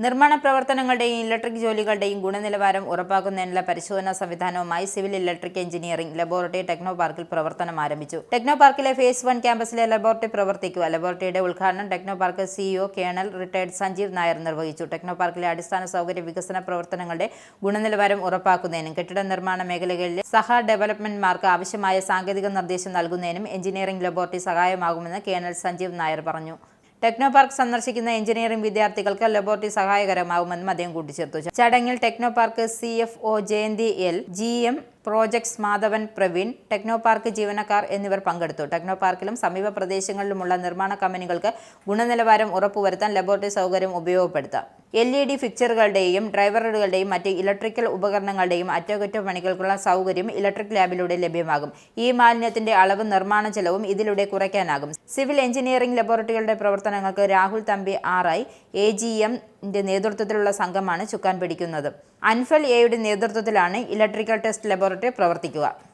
നിർമ്മാണ പ്രവർത്തനങ്ങളുടെയും ഇലക്ട്രിക് ജോലികളുടെയും ഗുണനിലവാരം ഉറപ്പാക്കുന്നതിനുള്ള പരിശോധനാ സംവിധാനവുമായി civil electric engineering laboratory techno പാർക്കിൽ പ്രവർത്തനം ആരംഭിച്ചു. ടെക്നോ പാർക്കിലെ ഫേസ് 1 ക്യാമ്പസിലെ ലബോറട്ടറി പ്രവർത്തിക്കുക. ലബോറട്ടറിയുടെ ഉദ്ഘാടനം Technopark CEO colonel retired Sanjeev Nair നിർവഹിച്ചു. ടെക്നോ പാർക്കിലെ അടിസ്ഥാന സൗകര്യ വികസന പ്രവർത്തനങ്ങളുടെ ഗുണനിലവാരം ഉറപ്പാക്കുന്നതിനും കെട്ടിട നിർമ്മാണ മേഖലകളിലെ ഡെവലപ്മെന്റുമാർക്ക് ആവശ്യമായ സാങ്കേതിക നിർദ്ദേശം നൽകുന്നതിനും എഞ്ചിനീയറിംഗ് ലബോറട്ടറി സഹായമാകുമെന്ന് കേണൽ സഞ്ജീവ് നായർ പറഞ്ഞു. ടെക്നോ പാർക്ക് സന്ദർശിക്കുന്ന എഞ്ചിനീയറിംഗ് വിദ്യാർത്ഥികൾക്ക് ലബോറട്ടറി സഹായകരമാകുമെന്നും അദ്ദേഹം കൂട്ടിച്ചേർത്തു. ചടങ്ങിൽ techno park CFO Jayanthi L, GM projects Madhavan Praveen, techno park ജീവനക്കാർ എന്നിവർ പങ്കെടുത്തു. ടെക്നോ പാർക്കിലും സമീപ പ്രദേശങ്ങളിലുമുള്ള നിർമ്മാണ കമ്പനികൾക്ക് ഗുണനിലവാരം ഉറപ്പുവരുത്താൻ ലബോറട്ടറി സൗകര്യം ഉപയോഗപ്പെടുത്താം. LED ഫിക്ചറുകളുടെയും ഡ്രൈവറുകളുടെയും മറ്റ് ഇലക്ട്രിക്കൽ ഉപകരണങ്ങളുടെയും അറ്റകുറ്റപ്പണികൾക്കുള്ള സൗകര്യം ഇലക്ട്രിക് ലാബിലൂടെ ലഭ്യമാകും. ഈ മാലിന്യത്തിന്റെ അളവ് നിർമ്മാണ ചെലവും ഇതിലൂടെ കുറയ്ക്കാനാകും. സിവിൽ എഞ്ചിനീയറിംഗ് ലബോറട്ടറികളുടെ പ്രവർത്തനങ്ങൾക്ക് രാഹുൽ തമ്പി RI AGM നേതൃത്വത്തിലുള്ള സംഘമാണ് ചുക്കാൻ പിടിക്കുന്നത്. അൻഫൽ എയുടെ നേതൃത്വത്തിലാണ് ഇലക്ട്രിക്കൽ ടെസ്റ്റ് ലബോറട്ടറി പ്രവർത്തിക്കുക.